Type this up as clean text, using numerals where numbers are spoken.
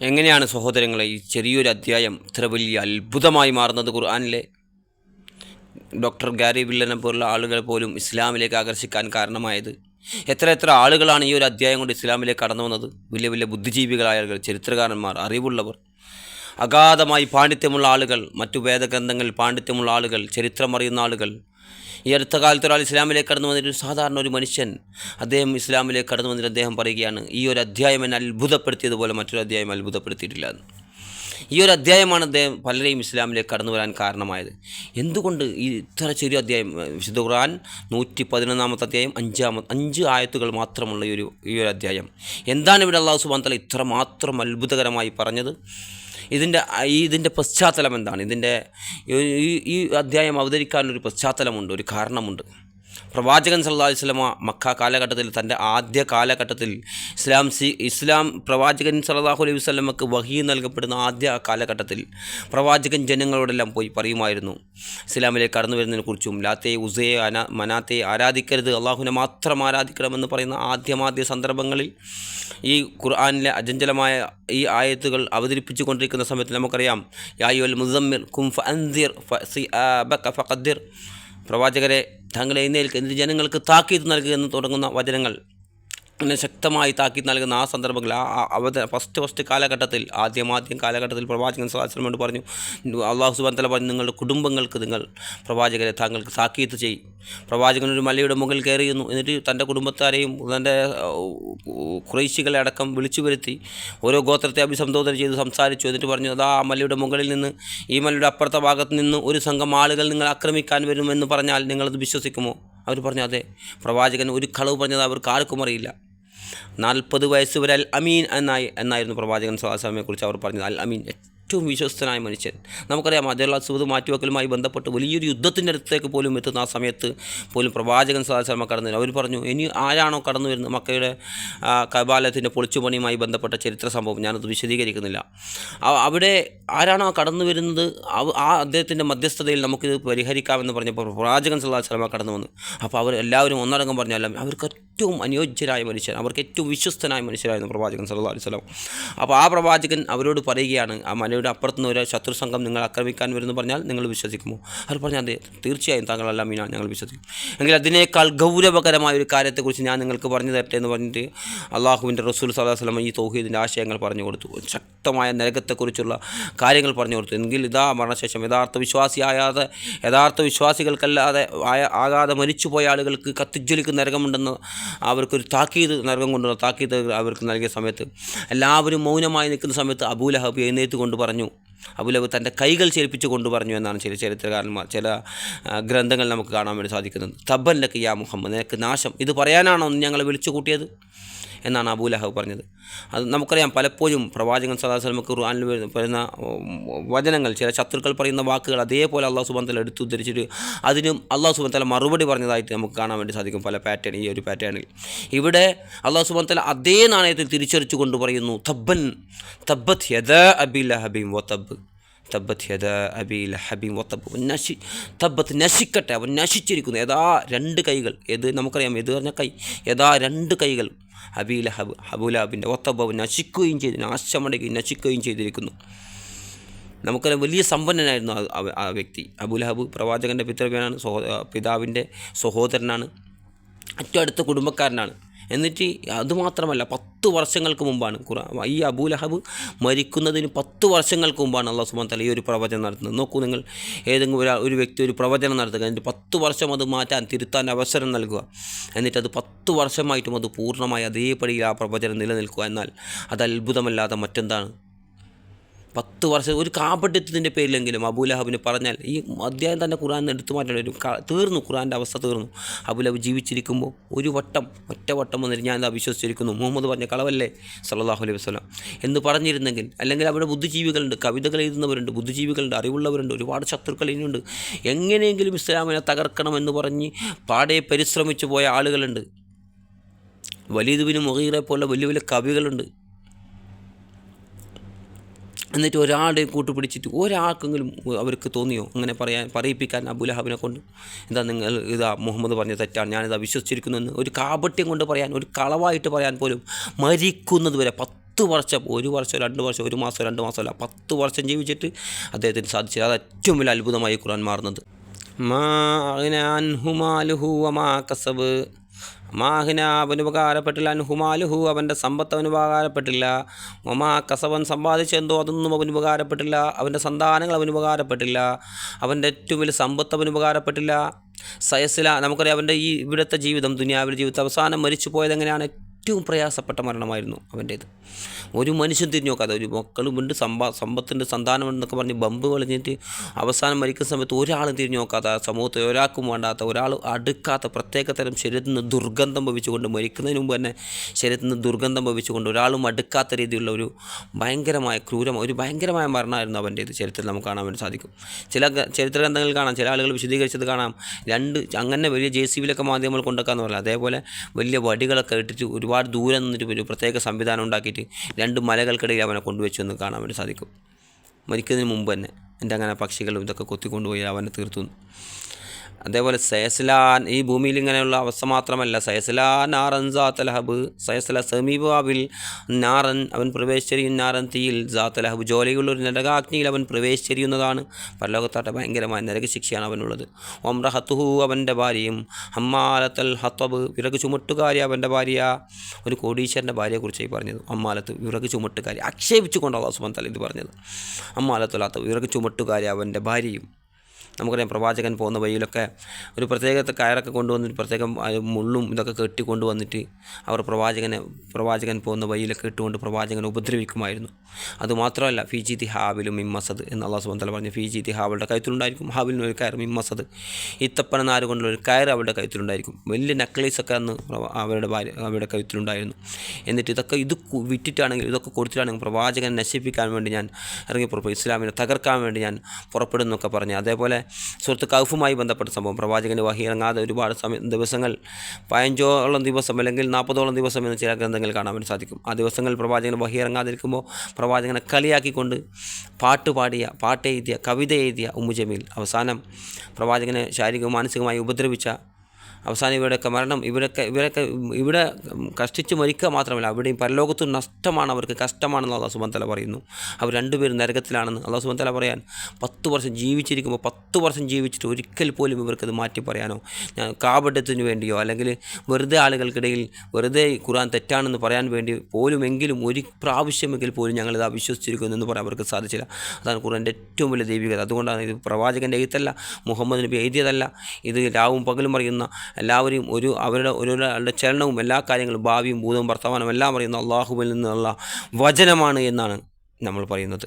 എങ്ങനെയാണ് സഹോദരങ്ങളെ ഈ ചെറിയൊരു അധ്യായം ഇത്ര വലിയ അത്ഭുതമായി മാറുന്നത്? ഖുർആനിലെ ഡോക്ടർ ഗാരി വില്ലനെ പോലുള്ള ആളുകളെ പോലും ഇസ്ലാമിലേക്ക് ആകർഷിക്കാൻ കാരണമായത്. എത്ര ആളുകളാണ് ഈ ഒരു അധ്യായം കൊണ്ട് ഇസ്ലാമിലേക്ക് കടന്നു വന്നത്? വലിയ വലിയ ബുദ്ധിജീവികളായ ആളുകൾ, ചരിത്രകാരന്മാർ, അറിവുള്ളവർ, അഗാധമായി പാണ്ഡിത്യമുള്ള ആളുകൾ, മറ്റു വേദഗ്രന്ഥങ്ങളിൽ പാണ്ഡിത്യമുള്ള ആളുകൾ, ചരിത്രമറിയുന്ന ആളുകൾ. ഈ അടുത്ത കാലത്ത് ഒരാൾ ഇസ്ലാമിലേക്ക് കടന്നു വന്നിട്ട് സാധാരണ ഒരു മനുഷ്യൻ അദ്ദേഹം ഇസ്ലാമിലേക്ക് കടന്നു വന്നിട്ട് അദ്ദേഹം പറയുകയാണ്, ഈ ഒരു അധ്യായം എന്നെ അത്ഭുതപ്പെടുത്തിയതുപോലെ മറ്റൊരു അധ്യായം അത്ഭുതപ്പെടുത്തിയിട്ടില്ല എന്ന്. ഈ ഒരു അധ്യായമാണ് അദ്ദേഹം പലരെയും ഇസ്ലാമിലേക്ക് കടന്നു വരാൻ കാരണമായത്. എന്തുകൊണ്ട് ഈ ഇത്ര ചെറിയ അധ്യായം? വിശുദ്ധ ഖുർആൻ 111 അധ്യായം 5 ആയത്തുകൾ മാത്രമുള്ള ഈ ഒരു അധ്യായം. എന്താണ് ഇവിടെ അല്ലാഹു സുബ്ഹാനഹു വ തആല ഇത്രമാത്രം അത്ഭുതകരമായി പറഞ്ഞത്? ഇതിൻ്റെ പശ്ചാത്തലം എന്താണ്? ഈ അധ്യായം അവതരിക്കാനൊരു പശ്ചാത്തലമുണ്ട്, ഒരു കാരണമുണ്ട്. പ്രവാചകൻ സല്ലല്ലാഹു അലൈഹി വസല്ലമ മക്ക കാലഘട്ടത്തിൽ, തൻ്റെ ആദ്യ കാലഘട്ടത്തിൽ ഇസ്ലാം പ്രവാചകൻ സല്ലല്ലാഹു അലൈഹി വസല്ലമക്ക് വഹി നൽകപ്പെടുന്ന ആദ്യ കാലഘട്ടത്തിൽ പ്രവാചകൻ ജനങ്ങളോടെല്ലാം പോയി പറയുമായിരുന്നു ഇസ്ലാമിലേക്ക് കടന്നു വരുന്നതിനെക്കുറിച്ചും. ലാത്തെ ഉസയെ മനാത്തെ ആരാധിക്കരുത്, അള്ളാഹുവിനെ മാത്രം ആരാധിക്കണമെന്ന് പറയുന്ന ആദ്യ സന്ദർഭങ്ങളിൽ ഈ ഖുർആനിലെ അജഞ്ചലമായ ഈ ആയത്തുകൾ അവതരിപ്പിച്ചു കൊണ്ടിരിക്കുന്ന സമയത്ത് നമുക്കറിയാം, യാ അയ്യുഹൽ മുസമ്മിൽ ഖും ഫഅൻദിർ ഫഖദ്ദിർ, പ്രവാചകരെ താങ്കൾ എഴുന്നേൽക്ക്, എന്നിട്ട് ജനങ്ങൾക്ക് താക്കീത് നൽകുക എന്ന് തുടങ്ങുന്ന വചനങ്ങൾ, അങ്ങനെ ശക്തമായി താക്കീത് നൽകുന്ന ആ സന്ദർഭങ്ങൾ, ഫസ്റ്റ് കാലഘട്ടത്തിൽ, ആദ്യം കാലഘട്ടത്തിൽ പ്രവാചകൻ സല്ലല്ലാഹു അലൈഹി വസല്ലം പറഞ്ഞു, അല്ലാഹു സുബ്ഹാനഹു വ തആല പറഞ്ഞു, നിങ്ങളുടെ കുടുംബങ്ങൾക്ക് നിങ്ങൾ പ്രവാചകരെ താങ്കൾക്ക് താക്കീത് ചെയ്യും. പ്രവാചകൻ ഒരു മലയുടെ മുകളിൽ കയറിയിരുന്നു, എന്നിട്ട് തൻ്റെ കുടുംബക്കാരെയും തൻ്റെ ഖുറൈശികളെ അടക്കം വിളിച്ചു വരുത്തി ഓരോ ഗോത്രത്തെ അഭിസംബോധന ചെയ്ത് സംസാരിച്ചു. എന്നിട്ട് പറഞ്ഞു, അതാ ആ മലയുടെ മുകളിൽ നിന്ന്, ഈ മലയുടെ അപ്പുറത്തെ ഭാഗത്ത് നിന്ന് ഒരു സംഘം ആളുകൾ നിങ്ങൾ ആക്രമിക്കാൻ വരുമെന്ന് പറഞ്ഞാൽ നിങ്ങളത് വിശ്വസിക്കുമോ? അവർ പറഞ്ഞു, അതെ. പ്രവാചകൻ ഒരു കളവ് പറഞ്ഞത് അവർക്ക് ആർക്കും അറിയില്ല. 40 വയസ്സ് വരെ അൽ അമീൻ എന്നായിരുന്നു പ്രവാചകൻ സല്ലല്ലാഹു അലൈഹി വസല്ലമയെക്കുറിച്ച് അവർ പറഞ്ഞത്. അൽ അമീൻ, ഏറ്റവും വിശ്വസ്തനായ മനുഷ്യൻ. നമുക്കറിയാം, ഹജറുൽ അസ്വദ് മാറ്റിവെക്കലുമായി ബന്ധപ്പെട്ട് വലിയൊരു യുദ്ധത്തിൻ്റെ അടുത്തേക്ക് പോലും എത്തുന്ന ആ സമയത്ത് പോലും പ്രവാചകൻ സല്ലല്ലാഹു അലൈഹി വസല്ലം കടന്നു വരും. അവർ പറഞ്ഞു, ഇനി ആരാണോ കടന്നു വരുന്നത്, മക്കയുടെ കഅബാലയത്തിൻ്റെ പൊളിച്ചുപണിയുമായി ബന്ധപ്പെട്ട ചരിത്ര സംഭവം, ഞാനത് വിശദീകരിക്കുന്നില്ല. അവിടെ ആരാണോ കടന്നു വരുന്നത്, ആ അദ്ദേഹത്തിൻ്റെ മധ്യസ്ഥതയിൽ നമുക്കിത് പരിഹരിക്കാമെന്ന് പറഞ്ഞപ്പോൾ പ്രവാചകൻ സല്ലല്ലാഹു അലൈഹി വസല്ലം കടന്നു വന്നു. അപ്പോൾ അവർ എല്ലാവരും ഒന്നടങ്കം പറഞ്ഞാലും അവർക്ക് ഏറ്റവും അനുയോജ്യരായ മനുഷ്യൻ, അവർക്ക് ഏറ്റവും വിശ്വസ്തനായ മനുഷ്യരായിരുന്നു പ്രവാചകൻ സല്ലല്ലാഹു അലൈഹി വസല്ലം. അപ്പോൾ ആ പ്രവാചകൻ അവരോട് പറയുകയാണ്, ആ മലയുടെ അപ്പുറത്തുനിന്ന് ഒരു ശത്രു സംഘം നിങ്ങൾ ആക്രമിക്കാൻ വരുമെന്ന് പറഞ്ഞാൽ നിങ്ങൾ വിശ്വസിക്കുമോ? അവർ പറഞ്ഞു, അതെ, തീർച്ചയായും താങ്കൾ അൽ അമീനാണ്, ഞങ്ങൾ വിശ്വസിക്കും. എങ്കിൽ അതിനേക്കാൾ ഗൗരവകരമായ ഒരു കാര്യത്തെക്കുറിച്ച് ഞാൻ നിങ്ങൾക്ക് പറഞ്ഞു തരട്ടെ എന്ന് പറഞ്ഞിട്ട് അള്ളാഹുവിൻ്റെ റസൂൽ സല്ലല്ലാഹു അലൈഹി വസല്ലം ഈ തൗഹീദിൻ്റെ ആശയങ്ങൾ പറഞ്ഞു കൊടുത്തു. ശക്തമായ നരകത്തെക്കുറിച്ചുള്ള കാര്യങ്ങൾ പറഞ്ഞു കൊടുത്തു. എങ്കിൽ ഇതാ മരണശേഷം യഥാർത്ഥ വിശ്വാസികൾക്കല്ലാതെ ആകാതെ മരിച്ചുപോയ ആളുകൾക്ക് കത്തിജ്വലിക്കുന്ന നരകമുണ്ടെന്ന് അവർക്കൊരു താക്കീത്, നരകം കൊണ്ടുള്ള താക്കീത് അവർക്ക് നൽകിയ സമയത്ത് എല്ലാവരും മൗനമായി നിൽക്കുന്ന സമയത്ത് അബൂ ലഹബ് എഴുന്നേറ്റ് കൊണ്ട് പറഞ്ഞു, അബൂ ലഹബ് തൻ്റെ കൈകൾ ചേർപ്പിച്ച് കൊണ്ട് പറഞ്ഞു എന്നാണ് ചില ചരിത്രകാരന്മാർ, ചില ഗ്രന്ഥങ്ങൾ നമുക്ക് കാണാൻ വേണ്ടി സാധിക്കുന്നത്. തബ്ബൻ ലക യാ മുഹമ്മദ്, നിനക്ക് നാശം, ഇത് പറയാനാണോ ഞങ്ങളെ വിളിച്ചു കൂട്ടിയത് എന്നാണ് അബൂ ലഹബ് പറഞ്ഞത്. അത് നമുക്കറിയാം, പലപ്പോഴും പ്രവാചകൻ സല്ലല്ലാഹു അലൈഹി വസല്ലം ഖുർആനിൽ വരുന്ന വചനങ്ങൾ, ചില ശത്രുക്കൾ പറയുന്ന വാക്കുകൾ അതേപോലെ അല്ലാഹു സുബ്ഹാനഹു വ തആല എടുത്തു ഉദ്ധരിച്ചിട്ട് അതിനും അല്ലാഹു സുബ്ഹാനഹു വ തആല മറുപടി പറഞ്ഞതായിട്ട് നമുക്ക് കാണാൻ വേണ്ടി സാധിക്കും ഈ ഒരു പാറ്റേണിൽ. ഇവിടെ അല്ലാഹു സുബ്ഹാനഹു വ തആല അതേ നാണയത്തിൽ തിരിച്ചറിച്ചു കൊണ്ട് പറയുന്നു, തബ്ബത് യദാ അബീ ലഹബിൻ വതബ്, തബ്ബത് യദാ അബീ ലഹബിൻ വതബ്, തബ്ബത്ത്, നശിക്കട്ടെ, അവൻ നശിച്ചിരിക്കുന്നു. യഥാ 2 കൈകൾ, നമുക്കറിയാം, പറഞ്ഞ കൈ, യഥാ 2 കൈകൾ അബീ ലഹബ്, അബൂ ലഹബിൻ്റെ വതബ് നശിക്കുകയും ചെയ്തു, നാശമടയുകയും നശിക്കുകയും ചെയ്തിരിക്കുന്നു. നമുക്കറിയാം, വലിയ സമ്പന്നനായിരുന്നു ആ വ്യക്തി. അബൂ ലഹബ് പ്രവാചകൻ്റെ പിതാവിൻ്റെ സഹോദരനാണ്, ഏറ്റവും അടുത്ത കുടുംബക്കാരനാണ്. എന്നിട്ട് അതുമാത്രമല്ല, 10 വർഷങ്ങൾക്ക് മുമ്പാണ് ഈ അബൂ ലഹബ് മരിക്കുന്നതിന് 10 വർഷങ്ങൾക്ക് മുമ്പാണ് അല്ലാഹു സുബ്ഹാനഹു വ തആല ഈ ഒരു പ്രവചനം നടത്തുന്നത്. നോക്കൂ നിങ്ങൾ, ഏതെങ്കിലും ഒരു വ്യക്തി ഒരു പ്രവചനം നടത്തുക, എന്നിട്ട് 10 വർഷം അത് തിരുത്താൻ അവസരം നൽകുക, എന്നിട്ട് അത് 10 വർഷമായിട്ടും അത് പൂർണ്ണമായി അതേപടി ആ പ്രവചനം നിലനിൽക്കുക എന്നാൽ അത് അത്ഭുതമല്ലാതെ മറ്റെന്താണ്? 10 വർഷം ഒരു കാപട്യത്തിൻ്റെ പേരിലെങ്കിലും അബൂ ലഹബിന് പറഞ്ഞാൽ ഈ അധ്യായം തന്നെ ഖുർആൻ എടുത്തു മാറ്റേണ്ടി തീർന്നു, ഖുർആൻ്റെ അവസ്ഥ തീർന്നു. അബൂ ലഹബ് ജീവിച്ചിരിക്കുമ്പോൾ ഒറ്റ വട്ടം വന്നിട്ട് ഞാൻ വിശ്വസിച്ചിരിക്കുന്നു, മുഹമ്മദ് പറഞ്ഞ കളവല്ലേ സല്ലല്ലാഹു അലൈഹി വസല്ലം എന്ന് പറഞ്ഞിരുന്നെങ്കിൽ, അല്ലെങ്കിൽ അവിടെ ബുദ്ധിജീവികളുണ്ട്, കവിതകൾ എഴുതുന്നവരുണ്ട്, ബുദ്ധിജീവികളുണ്ട്, അറിവുള്ളവരുണ്ട്, ഒരുപാട് ശത്രുക്കൾ ഇനിയുണ്ട്, എങ്ങനെയെങ്കിലും ഇസ്ലാമിനെ തകർക്കണമെന്ന് പറഞ്ഞ് പാടെ പരിശ്രമിച്ചു പോയ ആളുകളുണ്ട്. വലീദ് ബിൻ മുഗീറയെ പോലെ വലിയ വലിയ കവികളുണ്ട്. എന്നിട്ട് ഒരാളുടെ കൂട്ടുപിടിച്ചിട്ട് ഒരാൾക്കെങ്കിലും അവർക്ക് തോന്നിയോ അങ്ങനെ പറയിപ്പിക്കാൻ അബൂ ലഹബിനെ കൊണ്ട്? നിങ്ങൾ മുഹമ്മദ് പറഞ്ഞ തെറ്റാണ്, ഞാനിതാ വിശ്വസിച്ചിരിക്കുന്നു എന്ന് ഒരു കാപട്യം കൊണ്ട് പറയാൻ, ഒരു കളവായിട്ട് പറയാൻ പോലും മരിക്കുന്നത് വരെ 10 വർഷം, 1 വർഷം 2 വർഷം 1 മാസം 2 മാസമല്ല 10 വർഷം ജീവിച്ചിട്ട് അദ്ദേഹത്തിന് സാധിച്ചത്. അത് ഏറ്റവും വലിയ അത്ഭുതമായി ഖുർആൻ മാറുന്നത്. മാ അഗ്ന അൻഹു മാലുഹു വമാ കസബ്, മാഹിന അവന് ഉപകാരപ്പെട്ടില്ല, അൻഹുമാലുഹു അവൻ്റെ സമ്പത്ത് അവന് ഉപകാരപ്പെട്ടില്ല, ഒമാ കസവൻ സമ്പാദിച്ചെന്തോ അതൊന്നും അവന് ഉപകാരപ്പെട്ടില്ല, അവൻ്റെ സന്താനങ്ങൾ അവന് ഉപകാരപ്പെട്ടില്ല, അവൻ്റെ ഏറ്റവും വലിയ സമ്പത്ത് അവന് ഉപകാരപ്പെട്ടില്ല. സയസില നമുക്കറിയാം അവൻ്റെ ഈ ഇവിടുത്തെ ജീവിതം, ദുനിയാവിലെ ജീവിതം അവസാനം മരിച്ചു പോയത് എങ്ങനെയാണ്? ഏറ്റവും പ്രയാസപ്പെട്ട മരണമായിരുന്നു അവൻ്റേത്. ഒരു മനുഷ്യൻ തിരിഞ്ഞു നോക്കാതെ, ഒരു മക്കളുമുണ്ട്, സമ്പത്തിൻ്റെ സന്താനമുണ്ടെന്നൊക്കെ പറഞ്ഞ് ബമ്പ് കളഞ്ഞിട്ട് അവസാനം മരിക്കുന്ന സമയത്ത് ഒരാളും തിരിഞ്ഞു നോക്കാത്ത, സമൂഹത്തിൽ ഒരാൾക്കും വേണ്ടാത്ത, ഒരാൾ അടുക്കാത്ത പ്രത്യേകതരം ശരീരത്തിൽ നിന്ന് ദുർഗന്ധം ഭവിച്ചുകൊണ്ട്, മരിക്കുന്നതിന് മുമ്പ് തന്നെ ശരീരത്തിൽ നിന്ന് ദുർഗന്ധം ഭവിച്ചുകൊണ്ട് ഒരാളും അടുക്കാത്ത രീതിയിലുള്ള ഒരു ഭയങ്കരമായ മരണമായിരുന്നു അവൻ്റേത്. ചരിത്രത്തിൽ നമുക്ക് കാണാൻ വേണ്ടി സാധിക്കും. ചില ചരിത്ര ഗ്രന്ഥങ്ങളിൽ കാണാം, ചില ആളുകൾ വിശദീകരിച്ചത് കാണാം, അങ്ങനെ വലിയ JCBയിലൊക്കെ മാധ്യമങ്ങൾ കൊണ്ടുവെക്കാന്ന് പറയാം. അതേപോലെ വലിയ വടികളൊക്കെ ഇട്ടിട്ട് ഒരുപാട് ദൂരം നിന്നിട്ട് ഒരു പ്രത്യേക സംവിധാനം ഉണ്ടാക്കിയിട്ട് 2 മലകൾക്കിടയിൽ അവനെ കൊണ്ടുവച്ചു എന്ന് കാണാൻ വേണ്ടി സാധിക്കും. മരിക്കുന്നതിന് മുമ്പ് തന്നെ അങ്ങനെ പക്ഷികളും ഇതൊക്കെ കൊത്തിക്കൊണ്ടുപോയി അവനെ തീർത്തു. അതേപോലെ സയസ്ലാൻ, ഈ ഭൂമിയിൽ ഇങ്ങനെയുള്ള അവസ്ഥ മാത്രമല്ല, സയസ്ലാ നാറൻ സാത്തലഹബ്, സയസ്ല സമീപാവിൽ നാറൻ അവൻ പ്രവേശിച്ചെറിയും, നാറൻ തീയിൽ സാത്തലഹബ് ജോലിയുള്ളൊരു നരകാഗ്നിയിൽ അവൻ പ്രവേശിച്ചെറിയുന്നതാണ്. പരലോകത്താട്ടെ ഭയങ്കരമായ നരകശിക്ഷയാണ് അവനുള്ളത്. ഒമ്രഹത്തുഹു അവൻ്റെ ഭാര്യയും, ഹമ്മാലത്തൽ ഹത്തബ് വിറക് ചുമട്ടുകാരി അവൻ്റെ ഭാര്യ. ഒരു കോടീശ്വരൻ്റെ ഭാര്യയെക്കുറിച്ചായി പറഞ്ഞത്. അമ്മാലത്ത് വിറക് ചുമട്ടുകാരി, ആക്ഷേപിച്ചുകൊണ്ട് അല്ലാഹു സുബ്ഹാനഹു വ തആല ഇത് പറഞ്ഞത്. അമ്മാലത്തുൽ ഹത്തബ് വിറക് ചുമട്ടുകാരി അവൻ്റെ ഭാര്യയും. നമുക്കറിയാം പ്രവാചകൻ പോകുന്ന വഴിയിലൊക്കെ ഒരു പ്രത്യേകത്തെ കയറൊക്കെ കൊണ്ടുവന്നിട്ട് പ്രത്യേകം മുള്ളും ഇതൊക്കെ കെട്ടിക്കൊണ്ടുവന്നിട്ട് അവർ പ്രവാചകൻ പോകുന്ന വഴിയിലൊക്കെ ഇട്ടുകൊണ്ട് പ്രവാചകനെ ഉപദ്രവിക്കുമായിരുന്നു. അതുമാത്രമല്ല ഫീജീതി ഹാബിലും മിമ്മസദ് എന്ന് അല്ലാഹു സുബ്ഹാനഹു വ തആല പറഞ്ഞു. ഫീജീതി ഹാബിളുടെ കഴുത്തിലുണ്ടായിരിക്കും, ഹാബിലിന് ഒരു കയർ, മിമ്മസദ് ഈത്തപ്പന നാര് കൊണ്ടുള്ള ഒരു കയർ അവരുടെ കഴുത്തിലുണ്ടായിരിക്കും. വലിയ നെക്ലേസൊക്കെ അന്ന് അവരുടെ കഴുത്തിലുണ്ടായിരുന്നു. എന്നിട്ട് ഇത് വിറ്റിട്ടാണെങ്കിൽ, ഇതൊക്കെ കൊടുത്തിട്ടാണെങ്കിൽ പ്രവാചകനെ നശിപ്പിക്കാൻ വേണ്ടി ഞാൻ ഇറങ്ങിപ്പുറപ്പെടും, ഇസ്ലാമിനെ തകർക്കാൻ വേണ്ടി ഞാൻ പുറപ്പെടുന്നൊക്കെ പറഞ്ഞു. അതേപോലെ സൂറത്ത് കഹ്ഫുമായി ബന്ധപ്പെട്ട സംഭവം, പ്രവാചകന് വഹി ഇറങ്ങാതെ ഒരുപാട് ദിവസങ്ങൾ, 15ഓളം ദിവസം അല്ലെങ്കിൽ 40ഓളം ദിവസം എന്ന് ചില ഗ്രന്ഥങ്ങൾ കാണാൻ വേണ്ടി സാധിക്കും. ആ ദിവസങ്ങൾ പ്രവാചകന് വഹി ഇറങ്ങാതിരിക്കുമ്പോൾ പ്രവാചകനെ കളിയാക്കിക്കൊണ്ട് പാട്ടെഴുതിയ കവിത എഴുതിയ ഉമ്മു ജമീൽ അവസാനം പ്രവാചകനെ ശാരീരികവും മാനസികമായി ഉപദ്രവിച്ച, അവസാനം ഇവരുടെയൊക്കെ മരണം, ഇവിടെ കഷ്ടിച്ച് മരിക്കുക മാത്രമല്ല അവിടെയും പരലോകത്തും നഷ്ടമാണ്, അവർക്ക് കഷ്ടമാണെന്ന് അല്ലാഹു സുബ്ഹാനഹു വ തആല പറയുന്നു. അവർ രണ്ടുപേരും നരകത്തിലാണെന്ന് അല്ലാഹു സുബ്ഹാനഹു വ തആല പറയാൻ 10 വർഷം ജീവിച്ചിരിക്കുമ്പോൾ 10 വർഷം ജീവിച്ചിട്ട് ഒരിക്കൽ പോലും ഇവർക്കത് മാറ്റി പറയാനോ, ഞാൻ കാപട്യത്തിന് വേണ്ടിയോ അല്ലെങ്കിൽ വെറുതെ ആളുകൾക്കിടയിൽ വെറുതെ ഖുർആൻ തെറ്റാണെന്ന് പറയാൻ വേണ്ടി പോലുമെങ്കിലും ഒരു പ്രാവശ്യമെങ്കിൽ പോലും ഞങ്ങളിത് അവിശ്വസിച്ചിരിക്കുന്നു എന്ന് പറയാൻ അവർക്ക് സാധിച്ചില്ല. അതാണ് ഖുർആൻ്റെ ഏറ്റവും വലിയ ദൈവികത. അതുകൊണ്ടാണ് ഇത് പ്രവാചകൻ്റെ എഴുത്തല്ല, മുഹമ്മദ് നബി എഴുതിയതല്ല. ഇത് രാവും പകലും അറിയുന്ന എല്ലാവരെയും ഒരാളുടെ ചലനവും എല്ലാ കാര്യങ്ങളും ഭാവിയും ഭൂതവും വർത്തമാനവും എല്ലാം അറിയുന്ന അള്ളാഹുവിൽ നിന്നുള്ള വചനമാണ് എന്നാണ് നമ്മൾ പറയുന്നത്.